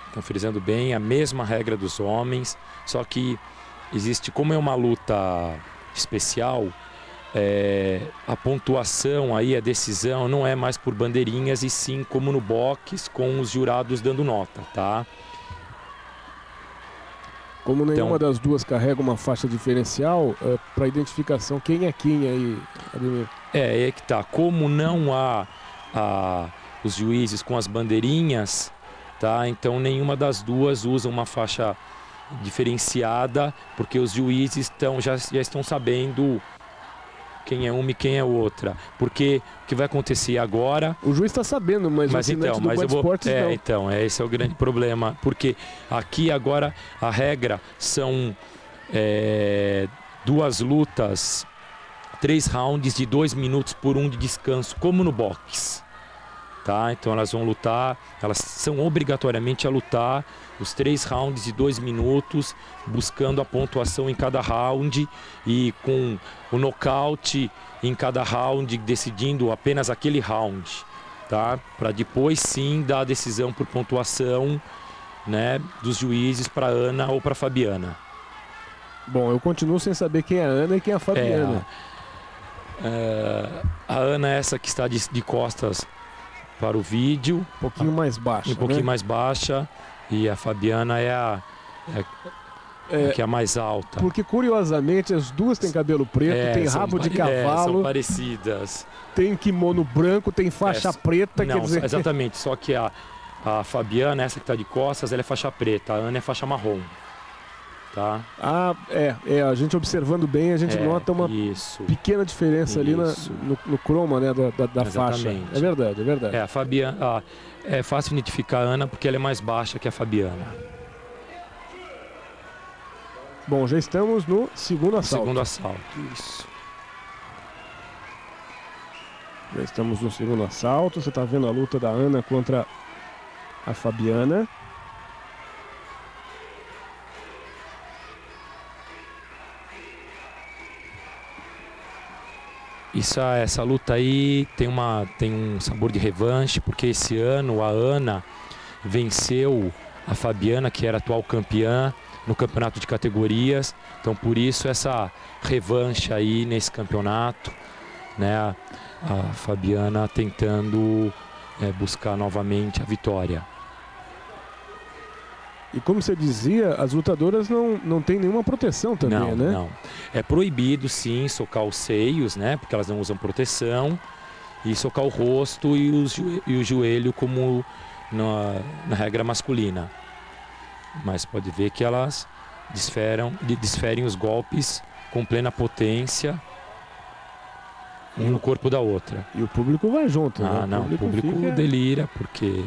Estão frisando bem a mesma regra dos homens, só que existe, como é uma luta especial, a pontuação aí, a decisão não é mais por bandeirinhas, e sim como no boxe, com os jurados dando nota, tá? Como nenhuma das duas carrega uma faixa diferencial, para identificação, quem é quem aí, Ademir? É que tá. Como não há os juízes com as bandeirinhas, tá? Então nenhuma das duas usa uma faixa diferenciada, porque os juízes já estão sabendo quem é uma e quem é outra. Porque o que vai acontecer agora... O juiz está sabendo, mas o assinante do Band Esportes não. Então, esse é o grande problema. Porque aqui agora a regra são 2 lutas, 3 rounds de 2 minutos por 1 de descanso, como no boxe. Tá? Então elas vão lutar, elas são obrigatoriamente a lutar os 3 rounds de 2 minutos, buscando a pontuação em cada round e com o nocaute em cada round, decidindo apenas aquele round, tá? Para depois sim dar a decisão por pontuação, né, dos juízes para Ana ou para Fabiana. Bom, eu continuo sem saber quem é a Ana e quem é a Fabiana. A Ana é essa que está de costas para o vídeo. Um pouquinho mais baixa. Um pouquinho mais baixa. E a Fabiana é a que é a mais alta. Porque, curiosamente, as duas têm cabelo preto, tem rabo de cavalo. São parecidas. Tem kimono branco, tem faixa preta. Não, quer dizer... exatamente. Só que a Fabiana, essa que está de costas, ela é faixa preta. A Ana é faixa marrom. Tá? A gente observando bem, a gente nota uma pequena diferença ali no croma, né, da faixa. É verdade. A Fabiana, é fácil identificar a Ana porque ela é mais baixa que a Fabiana. Bom, já estamos no segundo assalto. Segundo assalto, isso. Já estamos no segundo assalto. Você está vendo a luta da Ana contra a Fabiana. Essa luta aí tem um sabor de revanche, porque esse ano a Ana venceu a Fabiana, que era atual campeã no campeonato de categorias. Então por isso essa revanche aí nesse campeonato, né? A Fabiana tentando buscar novamente a vitória. E como você dizia, as lutadoras não têm nenhuma proteção também, não, né? Não, é proibido sim socar os seios, né? Porque elas não usam proteção. E socar o rosto e o joelho como na regra masculina. Mas pode ver que elas desferem os golpes com plena potência, um no corpo da outra. E o público vai junto, né? Não, o público delira, porque...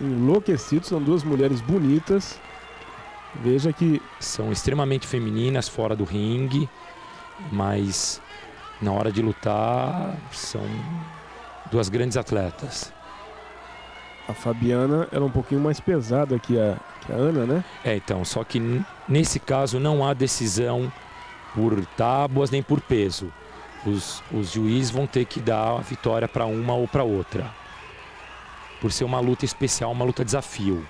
Enlouquecido, são duas mulheres bonitas. Veja que... São extremamente femininas fora do ringue, mas na hora de lutar são duas grandes atletas. A Fabiana era um pouquinho mais pesada que a Ana, né? Então, só que nesse caso não há decisão por tábuas nem por peso. Os juízes vão ter que dar a vitória para uma ou para outra. Por ser uma luta especial, uma luta desafio.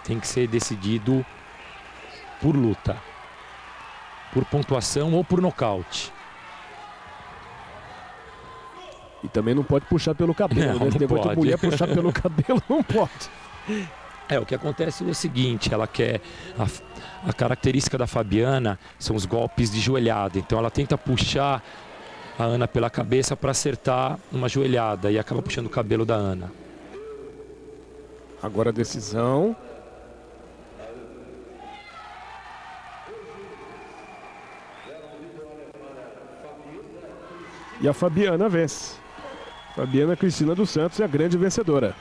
Tem que ser decidido por luta, por pontuação ou por nocaute. E também não pode puxar pelo cabelo, né? Se tem muita mulher puxar pelo cabelo, não pode. O que acontece é o seguinte, ela quer... A característica da Fabiana são os golpes de joelhada. Então ela tenta puxar a Ana pela cabeça para acertar uma joelhada e acaba puxando o cabelo da Ana. Agora a decisão. E a Fabiana vence. Fabiana Cristina dos Santos é a grande vencedora.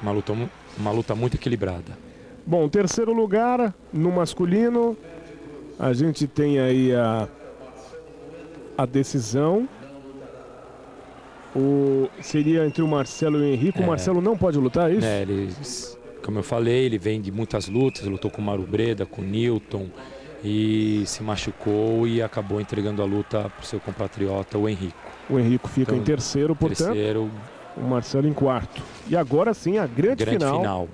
Uma luta muito equilibrada. Bom, terceiro lugar no masculino. A gente tem aí a decisão. Seria entre o Marcelo e o Henrique. O Marcelo não pode lutar, é isso? Como eu falei, ele vem de muitas lutas. Lutou com o Mauro Breda, com o Newton. E se machucou e acabou entregando a luta para o seu compatriota, o Henrique. O Henrique fica em terceiro, portanto. O Marcelo em quarto. E agora sim, a grande final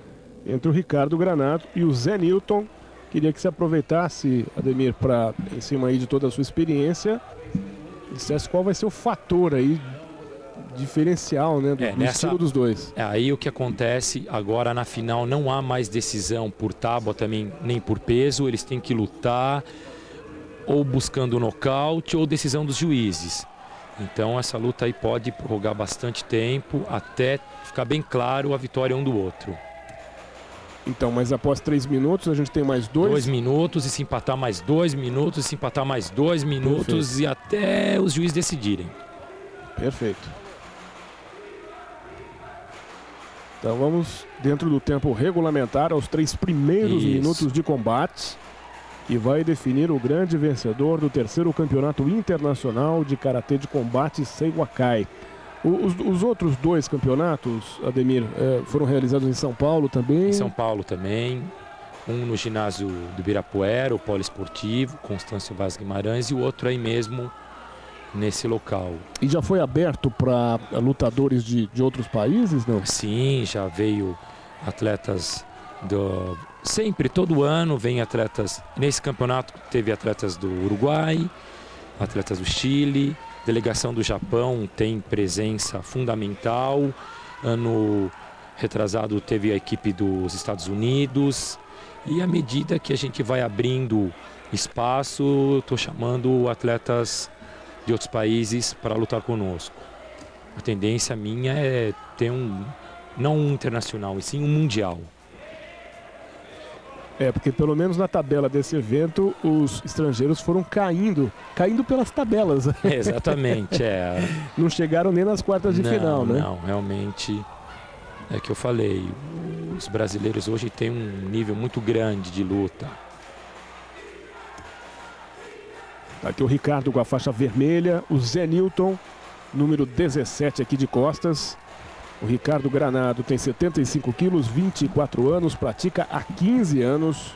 entre o Ricardo Granato e o Zé Newton. Queria que você aproveitasse, Ademir, para, em cima aí de toda a sua experiência, dissesse qual vai ser o fator aí diferencial, né, do estilo dos dois. Aí o que acontece agora na final, não há mais decisão por tábua também, nem por peso. Eles têm que lutar ou buscando nocaute ou decisão dos juízes. Então essa luta aí pode prorrogar bastante tempo até ficar bem claro a vitória um do outro. Então, mas após 3 minutos a gente tem mais 2 minutos, e se empatar mais 2 minutos, e se empatar mais 2 minutos. Perfeito. E até os juízes decidirem. Perfeito. Então vamos dentro do tempo regulamentar aos 3 primeiros minutos de combate, que vai definir o grande vencedor do terceiro campeonato internacional de karatê de combate Seiwakai. Os outros 2 campeonatos, Ademir, foram realizados em São Paulo também? Em São Paulo também. Um no ginásio do Ibirapuera, o Poliesportivo, Constâncio Vaz Guimarães, e o outro aí mesmo nesse local. E já foi aberto para lutadores de outros países, não? Sim, já veio atletas sempre, todo ano vem atletas. Nesse campeonato teve atletas do Uruguai, atletas do Chile, delegação do Japão tem presença fundamental. Ano retrasado teve a equipe dos Estados Unidos. E à medida que a gente vai abrindo espaço, eu estou chamando atletas de outros países para lutar conosco. A tendência minha é ter não um internacional, e sim um mundial. Porque pelo menos na tabela desse evento, os estrangeiros foram caindo pelas tabelas. Exatamente, Não chegaram nem nas quartas de final, né? Não, realmente, é que eu falei, os brasileiros hoje têm um nível muito grande de luta. Aqui o Ricardo com a faixa vermelha, o Zé Newton, número 17 aqui de costas. O Ricardo Granado tem 75 quilos, 24 anos, pratica há 15 anos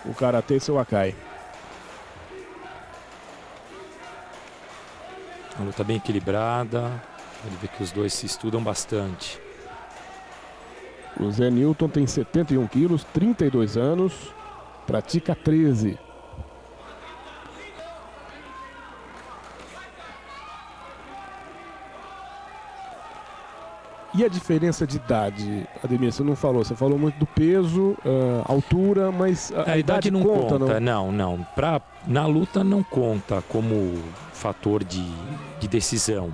o karatê Seiwakai. Uma luta bem equilibrada, pode ver que os dois se estudam bastante. O Zé Newton tem 71 quilos, 32 anos, pratica 13. E a diferença de idade, Ademir, você não falou, você falou muito do peso, altura, mas a idade não conta, não? Não. Na luta não conta como fator de decisão.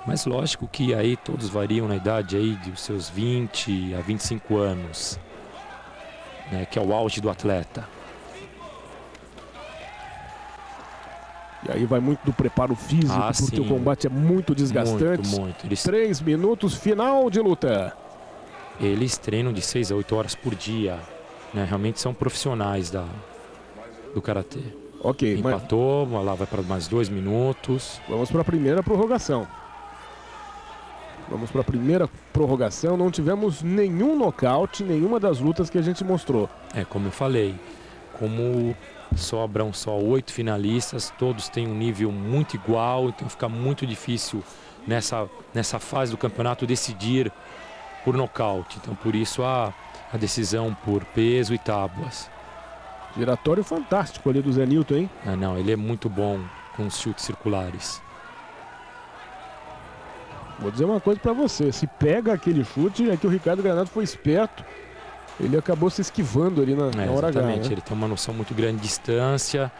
Mas lógico que aí todos variam na idade aí dos seus 20 a 25 anos, né, que é o auge do atleta. E aí vai muito do preparo físico, porque sim. o combate é muito desgastante. Muito. 3 minutos, final de luta. Eles treinam de 6 a 8 horas por dia, né? Realmente são profissionais do karatê. Ok, empatou, lá vai para mais 2 minutos. Vamos para a primeira prorrogação. Não tivemos nenhum nocaute, nenhuma das lutas que a gente mostrou. Como eu falei, como sobram só 8 finalistas, todos têm um nível muito igual, então fica muito difícil nessa fase do campeonato decidir por nocaute. Então por isso a decisão por peso e tábuas. Giratório fantástico ali do Zé Nilton, hein? Não, ele é muito bom com os chutes circulares. Vou dizer uma coisa pra você, se pega aquele chute, é que o Ricardo Granado foi esperto. Ele acabou se esquivando ali na hora H. Exatamente, né? Ele tem uma noção muito grande de distância,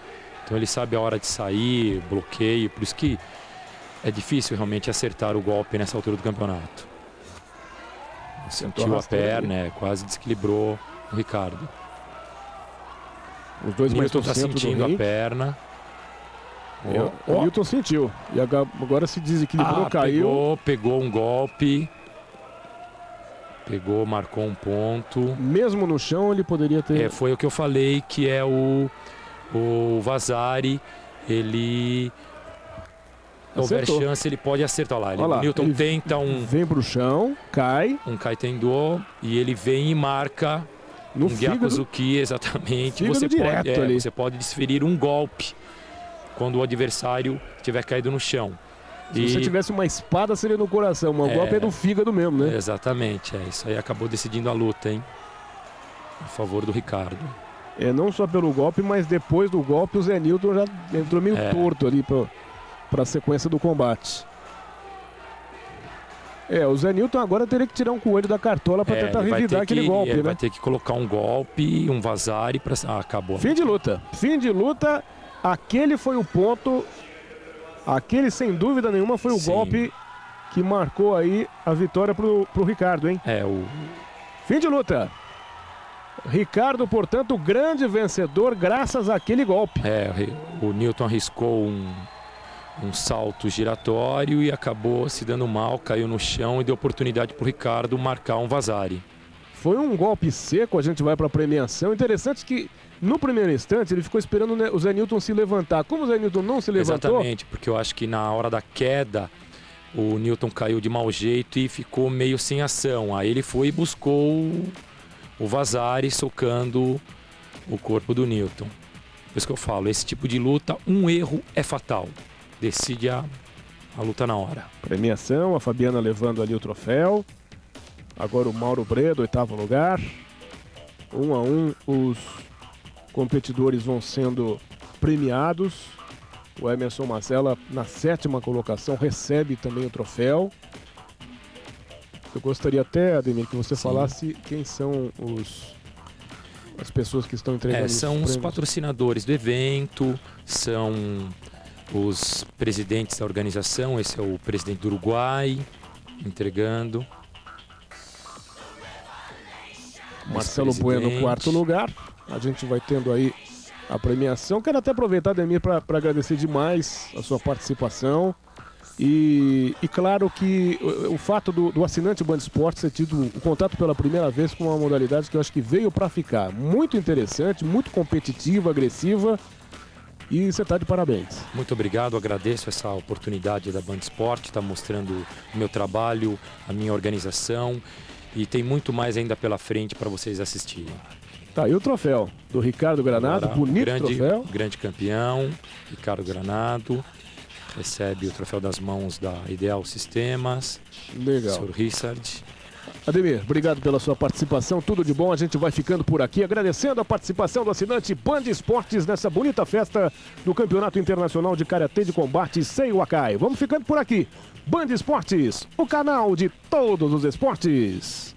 então ele sabe a hora de sair, bloqueio, por isso que é difícil realmente acertar o golpe nessa altura do campeonato. Sentiu a perna, quase desequilibrou o Ricardo. Os dois mais Nilton está sentindo a perna. O Nilton sentiu. E agora se desequilibrou, caiu. Pegou um golpe. Marcou um ponto. Mesmo no chão ele poderia ter... Foi o que eu falei, que é o Vasari. Ele... houver chance, ele pode acertar lá. O Nilton ele tenta vem pro chão, cai. Um Kaitendo e ele vem e marca no Gyakuzuki, exatamente. Você pode desferir um golpe quando o adversário tiver caído no chão. Se você tivesse uma espada, seria no coração. Um golpe é no fígado mesmo, né? Exatamente. Isso aí acabou decidindo a luta, hein? A favor do Ricardo. Não só pelo golpe, mas depois do golpe o Zé Nilton já entrou meio torto ali para a sequência do combate. O Zé Nilton agora teria que tirar um coelho da cartola para tentar revidar aquele golpe, ele né? vai ter que colocar um golpe, um Vasari para... acabou. Fim de luta. Aquele foi o ponto. Aquele, sem dúvida nenhuma, foi o golpe que marcou aí a vitória pro Ricardo, hein? Fim de luta. Ricardo, portanto, grande vencedor graças àquele golpe. O Nilton arriscou um salto giratório e acabou se dando mal, caiu no chão e deu oportunidade para o Ricardo marcar um Vasari. Foi um golpe seco, a gente vai para a premiação. Interessante que no primeiro instante ele ficou esperando o Zé Nilton se levantar. Como o Zé Nilton não se levantou... Exatamente, porque eu acho que na hora da queda o Nilton caiu de mau jeito e ficou meio sem ação. Aí ele foi e buscou o Vasari socando o corpo do Nilton. Por isso que eu falo, esse tipo de luta, um erro é fatal. Decide a luta na hora. Premiação, a Fabiana levando ali o troféu. Agora o Mauro Bredo, 8º lugar. 1 a 1, os competidores vão sendo premiados. O Emerson Marcela, na 7ª colocação, recebe também o troféu. Eu gostaria até, Ademir, que você falasse quem são as pessoas que estão entregando os são prêmios. Os patrocinadores do evento, são os presidentes da organização. Esse é o presidente do Uruguai, entregando. Marcelo Bueno, 4º lugar. A gente vai tendo aí a premiação. Quero até aproveitar, Ademir, para agradecer demais a sua participação. E claro que o fato do assinante Band Esportes ter tido o contato pela primeira vez com uma modalidade que eu acho que veio para ficar. Muito interessante, muito competitiva, agressiva. E você está de parabéns. Muito obrigado, agradeço essa oportunidade da Band Esporte, está mostrando o meu trabalho, a minha organização. E tem muito mais ainda pela frente para vocês assistirem. Tá aí o troféu do Ricardo Granado, bonito troféu. Grande campeão, Ricardo Granado. Recebe o troféu das mãos da Ideal Sistemas. Legal. Sr. Richard. Ademir, obrigado pela sua participação, tudo de bom, a gente vai ficando por aqui, agradecendo a participação do assinante Band Esportes nessa bonita festa do Campeonato Internacional de Karatê de Combate Seiwakai. Vamos ficando por aqui. Band Esportes, o canal de todos os esportes.